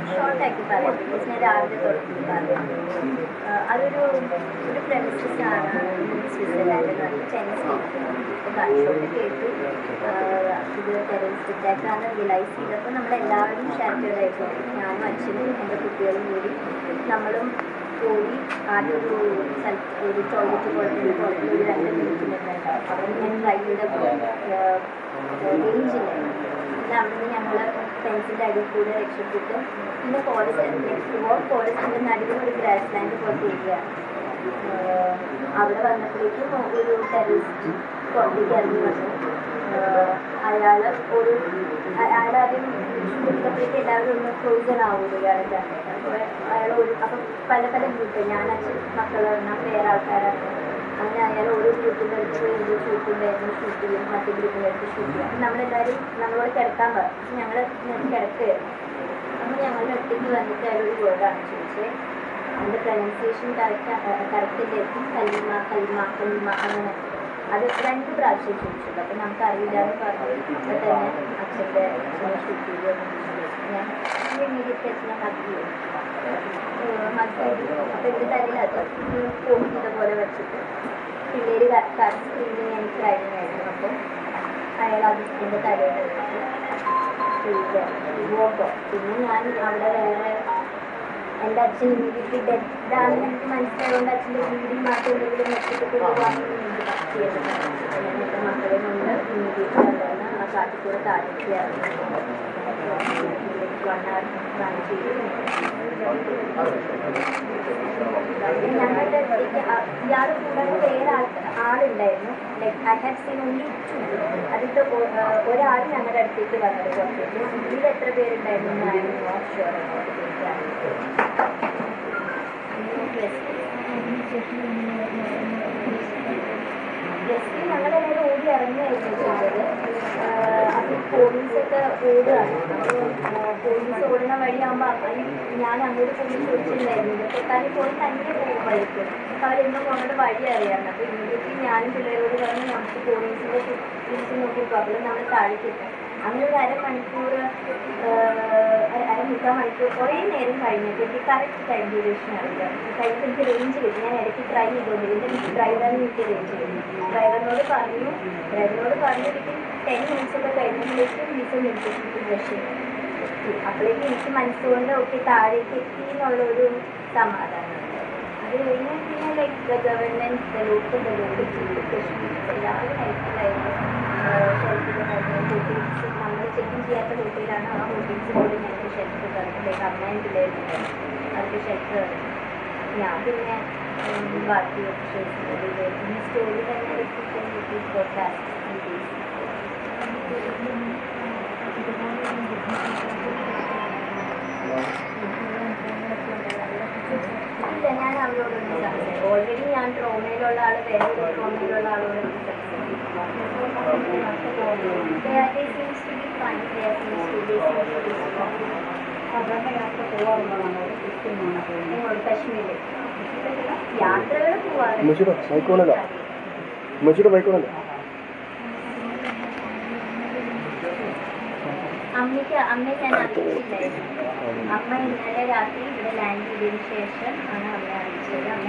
ഷോർട്ടാക്കി പറയാം, ബിക്കോസ് ഞാൻ രാവിലെ തുടങ്ങി പറയാം. അതൊരു പ്രമിസസാണ് സ്വിറ്റ്സർലാൻഡ് എന്ന് പറഞ്ഞാൽ ടെന്നീസ്. ഇപ്പോൾ ഗൺഷോട്ട് കേട്ടു ഇത് ടെററിസ്റ്റ് അറ്റാക്കാണെന്ന് റിയലൈസ് ചെയ്തപ്പോൾ നമ്മളെല്ലാവരും ഷാറ്റേഡായിരുന്നു. ഞാനും അച്ഛനും എൻ്റെ കുട്ടികളും കൂടി നമ്മളും പോയി ആദ്യം ഒരു ടോയ്ലറ്റ് പോലത്തെ പുറത്തൊരു 2 മിനിറ്റ് നിന്നുണ്ടാവും. അവിടെ ഞാൻ ട്രൈ ചെയ്തപ്പോൾ റേഞ്ചില്ല. പിന്നെ അവിടുന്ന് ഞങ്ങൾ ഫെൻസിൻ്റെ അടിയിൽ കൂടെ രക്ഷപ്പെട്ടു. പിന്നെ ഫോറസ്റ്റിൻ്റെ നടുവിൽ ഒരു ഗ്രാസ് ലാൻഡ് പോലത്തെ ഏരിയ. അവിടെ വന്നപ്പോഴേക്കും ഒരു ടെററിസ്റ്റ് പുറത്തേക്ക് ഇറങ്ങി വന്നു. അയാളാദ്യം കൊടുത്തപ്പോഴേക്കും എല്ലാവരും ഒന്ന് ഫ്രോസൺ ആവുമല്ലോ ഇയാളുടെ. അപ്പോൾ അപ്പം പല ഗ്രൂപ്പ്, ഞാൻ അച്ഛൻ മക്കൾ പറഞ്ഞാൽ വേറെ ആൾക്കാരാണ്. അങ്ങനെ അയാൾ ഓരോ ഗ്രൂപ്പിൻ്റെ അടുത്ത് എന്തോ ഷൂട്ടുണ്ടായിരുന്നു, ഷൂട്ട് ചെയ്യും, മറ്റേ ഗ്രൂപ്പിൻ്റെ അടുത്ത് ഷൂട്ട് ചെയ്യും. അപ്പം നമ്മളെല്ലാവരും നമ്മളോട് കിടക്കാൻ പറഞ്ഞു. പക്ഷെ ഞങ്ങൾ കിടക്കുകയായിരുന്നു. അപ്പോൾ ഞങ്ങളുടെ അടുത്തേക്ക് വന്നിട്ട് അയാളൊരു വേർഡാണ് ചോദിച്ചത്. അതിൻ്റെ പ്രൊനൗൺസിയേഷൻ കറക്റ്റിലേക്ക് കലിമ അങ്ങനെ അത് 2 പ്രാവശ്യം ചോദിച്ചത്. അപ്പം നമുക്കറിയില്ല എന്ന് പറഞ്ഞു. അപ്പം തന്നെ അച്ഛനെ ഷൂട്ട് ചെയ്തു. ഞാൻ ഇമ്മീഡിയറ്റ് അച്ഛനെ ഹഗ് ചെയ്തു. അപ്പം എൻ്റെ തലയിൽ അത് പോക്കിൻ്റെ പോലെ വെച്ചിട്ട് പിള്ളേർ സ്ക്രീനിങ് എനിക്ക് കഴിഞ്ഞായിരുന്നു. അപ്പം അയാൾ അത് എൻ്റെ തലയിൽ വെച്ചിട്ട് പോക്കോ. പിന്നെ ഞാൻ അവിടെ വേറെ എൻ്റെ അച്ഛൻ ഇമ്മീഡിയറ്റ്ലി ഡെഡാണെന്ന് എനിക്ക് മനസ്സിലായതുകൊണ്ട് അച്ഛൻ്റെ ബ്ലീഡിങ് മാത്രം എന്തെങ്കിലും വെച്ചിട്ട് പോകാമെന്ന് എനിക്ക് ചെയ്യുന്നത്. ഞാൻ എൻ്റെ മക്കളെ കൊണ്ട് ഇമ്മീഡിയറ്റ്ലി ഉണ്ടായിരുന്ന ആ കാട്ടിക്കൂടെ താഴേക്ക് ഇറങ്ങി 1 hour റൺ ചെയ്തു. ഞങ്ങളുടെ അടുത്തേക്ക് ഇയാൾ കൂടാതെ വേറെ ആളുണ്ടായിരുന്നു. Like I have seen only 2. അതിൻ്റെ ഒരാൾ ഞങ്ങളുടെ അടുത്തേക്ക് വന്നത് പുറത്തേക്ക്. ഇതിൽ എത്ര പേരുണ്ടായിരുന്നു എന്നായിരുന്നു നോട്ട് ഷുവർ. ജസ്റ്റ് ഞങ്ങളെല്ലാവരും ഓടി ഇറങ്ങുകയായിരുന്നു ചെയ്തത്. അപ്പോൾ പോലീസൊക്കെ ഓടുകയാണ്. അപ്പോൾ പോലീസ് ഓടുന്ന വഴിയാകുമ്പോൾ ഞാൻ അങ്ങോട്ട് പോലീസ് ഓടിച്ചിട്ടുണ്ടായിരുന്നു. കാര്യം പോയി തന്നെ പോകുമ്പോഴേക്കും അവരെന്നും പോകുന്നത് വഴി അറിയാമെന്ന്. അപ്പോൾ ഇമ്മീഡിയറ്റ്ലി ഞാനും പിള്ളേരോട് പറഞ്ഞ് നമുക്ക് പോലീസിൻ്റെ തിരിച്ച് നോക്കിയപ്പോൾ അപ്പോൾ നമ്മൾ താഴേക്കിട്ടാം. അങ്ങനെ ഒരു അരമണിക്കൂർ കുറേ നേരം കഴിഞ്ഞിട്ട് എനിക്ക് കറക്റ്റ് ടൈം ഡ്യൂറേഷൻ അറിയില്ല. കഴിഞ്ഞിട്ട് എനിക്ക് റേഞ്ച് കിട്ടി. ഞാൻ ഇടയ്ക്ക് ട്രൈ ചെയ്തുകൊണ്ടിരുന്നു. എനിക്ക് ഡ്രൈവറിന് എനിക്ക് റേഞ്ച് കിട്ടി. ഡ്രൈവറിനോട് പറഞ്ഞിട്ട് 10 minutes ഒക്കെ കഴിഞ്ഞപ്പോഴേക്കും വിസ നിർദ്ദേശിച്ചു ബ്രഷ്. അപ്പോഴേക്കും എനിക്ക് മനസ്സുകൊണ്ട് ഓക്കെ താഴേക്ക് എത്തി എന്നുള്ളൊരു സമാധാനം. അത് കഴിഞ്ഞാൽ പിന്നെ ലൈക്ക് ഗവൺമെൻറ് ലോക്കൽ കശ്മീർ എല്ലാവരും ഹെൽപ്ഫുള്ളായിരുന്നു. ഹോട്ടൽസ് നമ്മൾ ചെക്കിൻ ചെയ്യാത്ത ഹോട്ടലാണ്. ആ ഹോട്ടൽസ് പോലും ഞങ്ങൾക്ക് ഷെൽട്ടർ തന്നു. ലൈക്ക് അമ്മയും പിള്ളേരുണ്ട്, അവർക്ക് ഷെൽട്ടർ തന്നു. ഞാൻ പിന്നെ ബാക്കി ഈ സ്റ്റോറി തന്നെ ഇല്ല, ഞാൻ അവരോടൊന്നും സംസാരിക്കും. ഓൾറെഡി ഞാൻ ട്രോമയിലുള്ള ആൾ വേറെ ട്രോമയിലുള്ള ആളോട് കശ്മീരിൽ യാത്രകൾ പോവാറുണ്ട്. അമ്മയെ ഞാൻ അറിയിച്ചില്ലായിരുന്നു. അമ്മ ഇന്നലെ രാത്രി ഇവിടെ ലാൻഡ് ചെയ്തതിന് ശേഷം ആണ് അമ്മയെ അറിയിച്ചത്. അമ്മ